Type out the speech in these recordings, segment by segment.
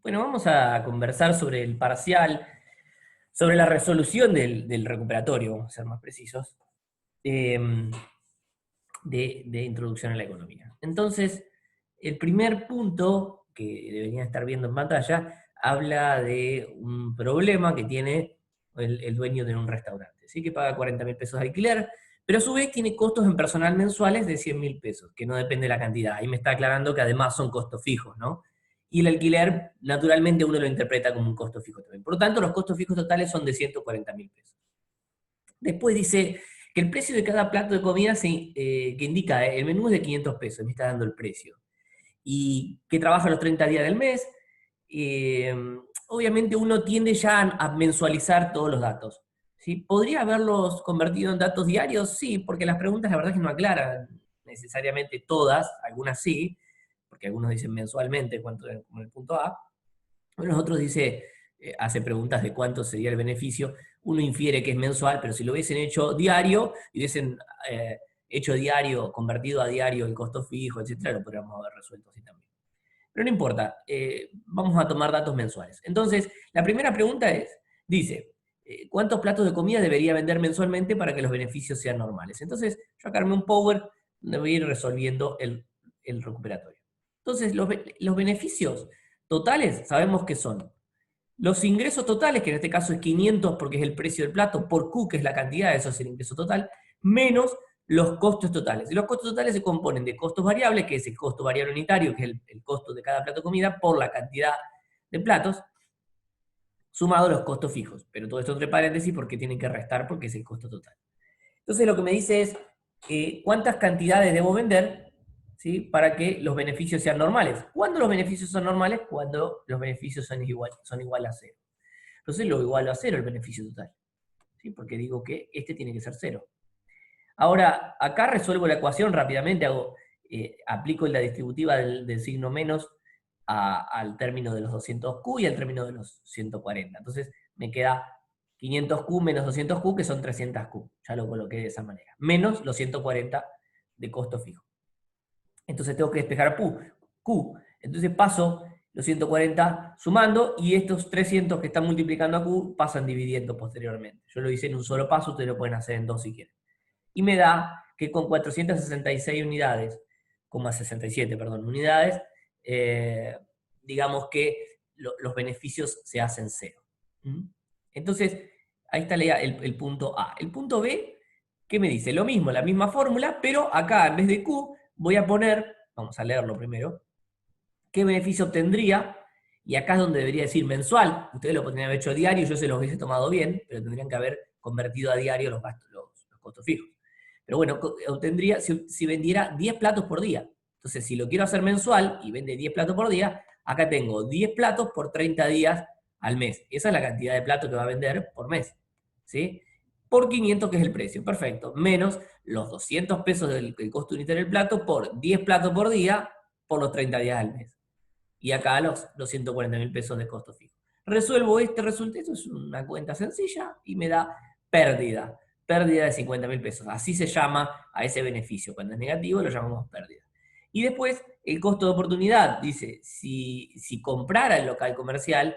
Bueno, vamos a conversar sobre el parcial, sobre la resolución del recuperatorio, vamos a ser más precisos, eh, de introducción a la economía. Entonces, el primer punto que deberían estar viendo en pantalla habla de un problema que tiene el dueño de un restaurante, ¿sí? Que paga 40.000 pesos de alquiler, pero a su vez tiene costos en personal mensuales de 100.000 pesos, que no depende de la cantidad. Ahí me está aclarando que además son costos fijos, ¿no? Y el alquiler, naturalmente, uno lo interpreta como un costo fijo también. Por lo tanto, los costos fijos totales son de 140.000 pesos. Después dice que el precio de cada plato de comida que indica, el menú es de 500 pesos, me está dando el precio. Y que trabaja los 30 días del mes. eh, Obviamente uno tiende ya a mensualizar todos los datos. ¿Sí? ¿Podría haberlos convertido en datos diarios? Sí, porque las preguntas la verdad es que no aclaran necesariamente todas, algunas sí, porque algunos dicen mensualmente, como en el punto A, los otros dice, hace preguntas de cuánto sería el beneficio, uno infiere que es mensual, pero si lo hubiesen hecho diario, y hubiesen hecho diario, convertido a diario el costo fijo, etcétera, lo podríamos haber resuelto así también. Pero no importa, vamos a tomar datos mensuales. Entonces, la primera pregunta dice, ¿cuántos platos de comida debería vender mensualmente para que los beneficios sean normales? Entonces, yo acá armé un Power donde voy a ir resolviendo el recuperatorio. Entonces, los beneficios totales sabemos que son los ingresos totales, que en este caso es 500 porque es el precio del plato, por Q, que es la cantidad, eso es el ingreso total, menos los costos totales. Y los costos totales se componen de costos variables, que es el costo variable unitario, que es el costo de cada plato de comida, por la cantidad de platos, sumado a los costos fijos. Pero todo esto entre paréntesis porque tienen que restar porque es el costo total. Entonces lo que me dice es cuántas cantidades debo vender, ¿sí? Para que los beneficios sean normales. ¿Cuándo los beneficios son normales? Cuando los beneficios son igual a cero. Entonces lo igualo a cero el beneficio total, ¿sí? Porque digo que este tiene que ser cero. Ahora, acá resuelvo la ecuación rápidamente, aplico la distributiva del signo menos al término de los 200Q y al término de los 140. Entonces me queda 500Q menos 200Q, que son 300Q. Ya lo coloqué de esa manera. Menos los 140 de costo fijo. Entonces tengo que despejar Q. Entonces paso los 140 sumando y estos 300 que están multiplicando a Q pasan dividiendo posteriormente. Yo lo hice en un solo paso, ustedes lo pueden hacer en dos si quieren. Y me da que con 466 unidades, 67, perdón, unidades, digamos que los beneficios se hacen cero. ¿Mm? Entonces, ahí está el punto A. El punto B, ¿qué me dice? Lo mismo, la misma fórmula, pero acá en vez de Q voy a poner, vamos a leerlo primero, qué beneficio obtendría, y acá es donde debería decir mensual. Ustedes lo podrían haber hecho diario, yo se los hubiese tomado bien, pero tendrían que haber convertido a diario los costos fijos. Pero bueno, obtendría si vendiera 10 platos por día. Entonces, si lo quiero hacer mensual y vende 10 platos por día, acá tengo 10 platos por 30 días al mes. Esa es la cantidad de platos que va a vender por mes. ¿Sí? Por 500, que es el precio, perfecto. Menos los 200 pesos del costo unitario del plato por 10 platos por día por los 30 días al mes. Y acá los 140.000 pesos de costo fijo. Resuelvo este resultado, es una cuenta sencilla y me da pérdida. Pérdida de 50.000 pesos. Así se llama a ese beneficio. Cuando es negativo lo llamamos pérdida. Y después el costo de oportunidad. Dice, si comprara el local comercial,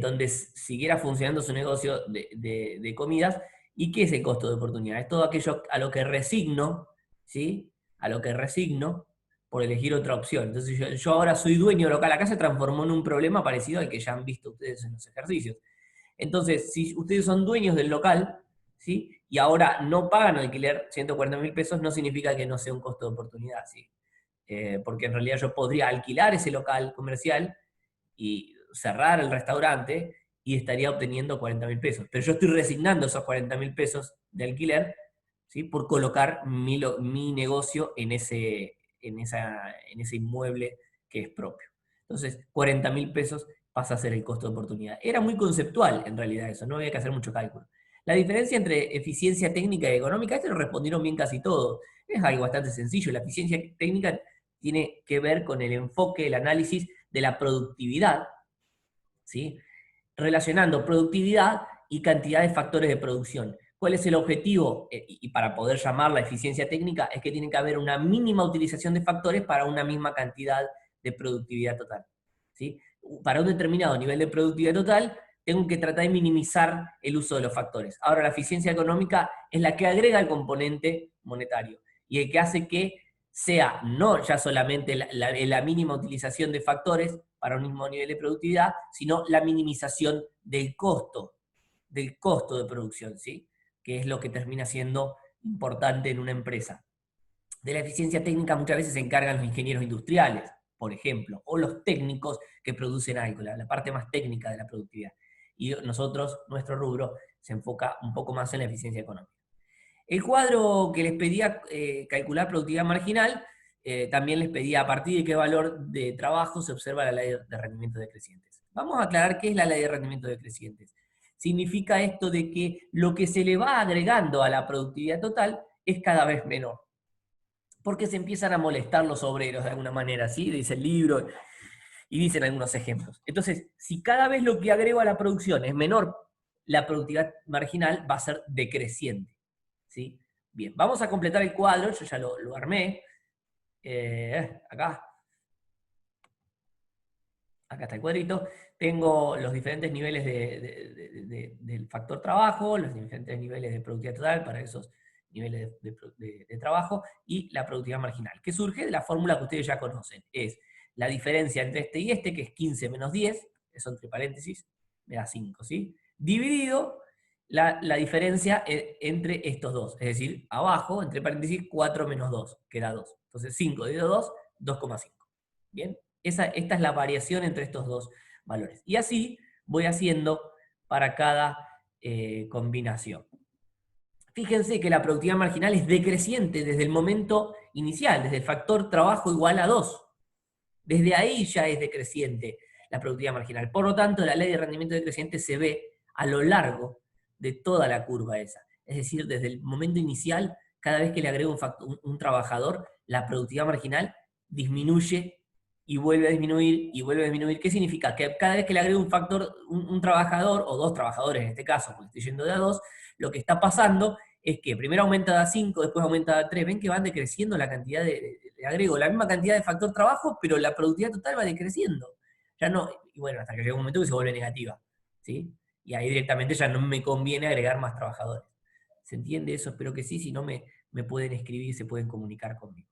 donde siguiera funcionando su negocio de comidas, ¿y qué es el costo de oportunidad? Es todo aquello a lo que resigno, ¿sí? A lo que resigno por elegir otra opción. Entonces yo ahora soy dueño local, acá se transformó en un problema parecido al que ya han visto ustedes en los ejercicios. Entonces, si ustedes son dueños del local, ¿sí? Y ahora no pagan alquiler 140.000 pesos, no significa que no sea un costo de oportunidad, ¿sí? Porque en realidad yo podría alquilar ese local comercial y cerrar el restaurante y estaría obteniendo 40.000 pesos. Pero yo estoy resignando esos 40.000 pesos de alquiler, ¿sí? Por colocar mi negocio en ese inmueble que es propio. Entonces, 40.000 pesos pasa a ser el costo de oportunidad. Era muy conceptual en realidad eso, no había que hacer mucho cálculo. La diferencia entre eficiencia técnica y económica, lo respondieron bien casi todos. Es algo bastante sencillo. La eficiencia técnica tiene que ver con el enfoque, el análisis de la productividad, ¿sí? Relacionando productividad y cantidad de factores de producción. ¿Cuál es el objetivo? Y para poder llamarla eficiencia técnica, es que tiene que haber una mínima utilización de factores para una misma cantidad de productividad total. ¿sí? Para un determinado nivel de productividad total, tengo que tratar de minimizar el uso de los factores. Ahora, la eficiencia económica es la que agrega el componente monetario y el que hace que sea no ya solamente la mínima utilización de factores para un mismo nivel de productividad, sino la minimización del costo de producción, ¿sí? Que es lo que termina siendo importante en una empresa. De la eficiencia técnica muchas veces se encargan los ingenieros industriales, por ejemplo, o los técnicos que producen algo, la parte más técnica de la productividad. Y nosotros, nuestro rubro, se enfoca un poco más en la eficiencia económica. El cuadro que les pedía calcular productividad marginal, también les pedía a partir de qué valor de trabajo se observa la ley de rendimientos decrecientes. Vamos a aclarar qué es la ley de rendimientos decrecientes. Significa esto de que lo que se le va agregando a la productividad total es cada vez menor. Porque se empiezan a molestar los obreros de alguna manera, ¿sí? Dice el libro y dicen algunos ejemplos. Entonces, si cada vez lo que agrego a la producción es menor, la productividad marginal va a ser decreciente, ¿sí? Bien, vamos a completar el cuadro, yo ya lo armé. Acá está el cuadrito. Tengo los diferentes niveles del factor trabajo, los diferentes niveles de productividad total para esos niveles de trabajo, y la productividad marginal, que surge de la fórmula que ustedes ya conocen. Es la diferencia entre este y este, que es 15 menos 10, eso entre paréntesis, me da 5, ¿sí? Dividido la diferencia entre estos dos, es decir, abajo, entre paréntesis, 4 menos 2, que da 2. Entonces 5 dividido 2, 2,5. ¿Bien? Esta es la variación entre estos dos valores. Y así voy haciendo para cada combinación. Fíjense que la productividad marginal es decreciente desde el momento inicial, desde el factor trabajo igual a 2. Desde ahí ya es decreciente la productividad marginal. Por lo tanto, la ley de rendimiento decreciente se ve a lo largo de toda la curva esa. Es decir, desde el momento inicial, cada vez que le agrego un trabajador, la productividad marginal disminuye y vuelve a disminuir y vuelve a disminuir. ¿Qué significa? Que cada vez que le agrego un factor, un trabajador, o dos trabajadores en este caso, porque estoy yendo de a 2, lo que está pasando es que primero aumenta de a 5, después aumenta de a 3, ven que van decreciendo la cantidad le agrego la misma cantidad de factor trabajo, pero la productividad total va decreciendo. Ya no, y bueno, hasta que llega un momento que se vuelve negativa, ¿sí? Y ahí directamente ya no me conviene agregar más trabajadores. ¿Se entiende eso? Espero que sí, si no me pueden escribir, se pueden comunicar conmigo.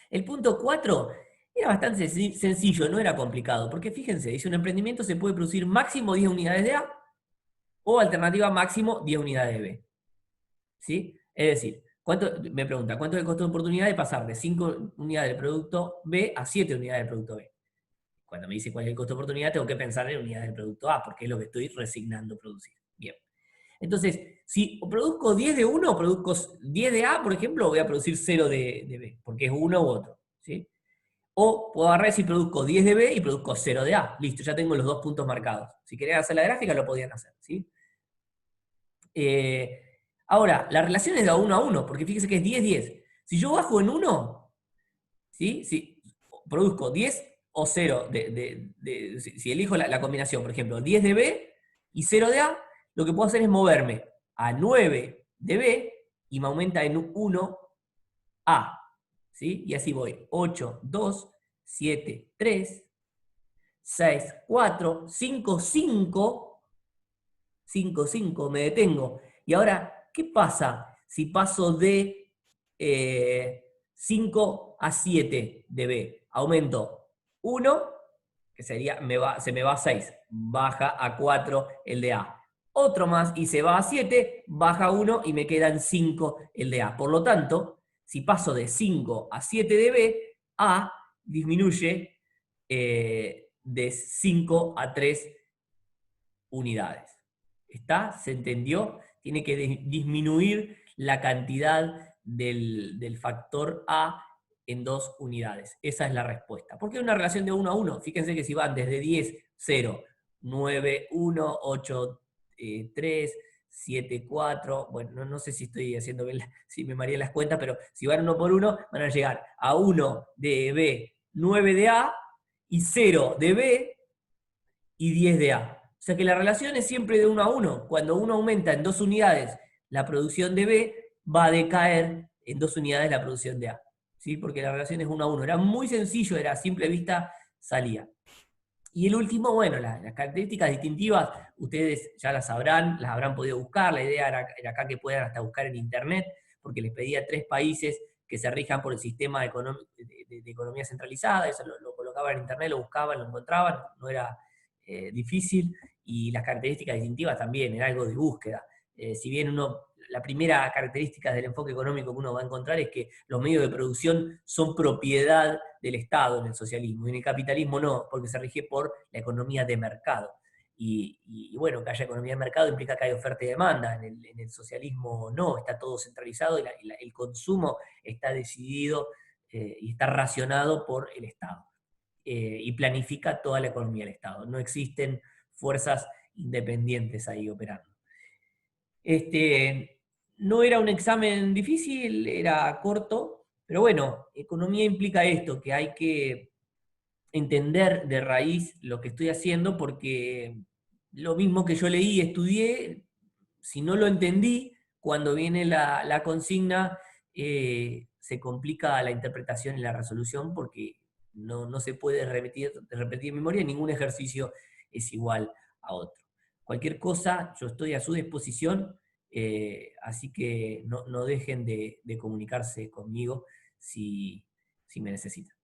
El punto 4 era bastante sencillo, no era complicado, porque fíjense, dice un emprendimiento se puede producir máximo 10 unidades de A o alternativa máximo 10 unidades de B. ¿Sí? Es decir, me pregunta, ¿cuánto es el costo de oportunidad de pasar de 5 unidades del producto B a 7 unidades del producto B? Cuando me dice cuál es el costo de oportunidad, tengo que pensar en unidades del producto A, porque es lo que estoy resignando producir. Bien. Entonces, si produzco 10 de uno, produzco 10 de A, por ejemplo, voy a producir 0 de B, porque es uno u otro. ¿Sí? O puedo agarrar si produzco 10 de B y produzco 0 de A. Listo, ya tengo los dos puntos marcados. Si querían hacer la gráfica, lo podían hacer. ¿Sí? Ahora, la relación es de 1 a 1, porque fíjese que es 10-10. Si yo bajo en 1, ¿sí? Si produzco 10 o 0, si elijo la combinación, por ejemplo, 10 de B y 0 de A, lo que puedo hacer es moverme a 9 de B y me aumenta en 1 A. ¿Sí? Y así voy. 8, 2, 7, 3, 6, 4, 5, 5, 5, 5, me detengo. Y ahora, ¿qué pasa si paso de 5 a 7 de B? Aumento 1, que sería, se me va a 6, baja a 4 el de A. Otro más y se va a 7, baja 1 y me quedan 5 el de A. Por lo tanto, si paso de 5 a 7 de B, A disminuye de 5 a 3 unidades. ¿Está? ¿Se entendió? Tiene que disminuir la cantidad del factor A en 2 unidades. Esa es la respuesta. ¿Por qué una relación de 1 a 1? Fíjense que si van desde 10, 0, 9, 1, 8, 3, 7, 4, bueno, no sé si estoy haciendo bien, si me mareé las cuentas, pero si van 1 por 1, van a llegar a 1 de B, 9 de A, y 0 de B, y 10 de A. O sea que la relación es siempre de 1 a 1. Cuando uno aumenta en 2 unidades la producción de B, va a decaer en 2 unidades la producción de A. ¿Sí? Porque la relación es 1 a 1. Era muy sencillo, era a simple vista salía. Y el último, bueno, las características distintivas, ustedes ya las sabrán, las habrán podido buscar, la idea era acá que puedan hasta buscar en internet, porque les pedía 3 países que se rijan por el sistema de economía centralizada, eso lo colocaban en internet, lo buscaban, lo encontraban, no era difícil, y las características distintivas también, era algo de búsqueda. Si bien la primera característica del enfoque económico que uno va a encontrar es que los medios de producción son propiedad del Estado en el socialismo, y en el capitalismo no, porque se rige por la economía de mercado. Y bueno, que haya economía de mercado implica que hay oferta y demanda, en el socialismo no, está todo centralizado y el consumo está decidido y está racionado por el Estado. Y planifica toda la economía del Estado. No existen fuerzas independientes ahí operando. No era un examen difícil, era corto, pero bueno, economía implica esto, que hay que entender de raíz lo que estoy haciendo, porque lo mismo que yo leí y estudié, si no lo entendí, cuando viene la consigna, se complica la interpretación y la resolución, porque no se puede repetir en memoria, ningún ejercicio es igual a otro. Cualquier cosa, yo estoy a su disposición, así que no dejen de comunicarse conmigo si me necesitan.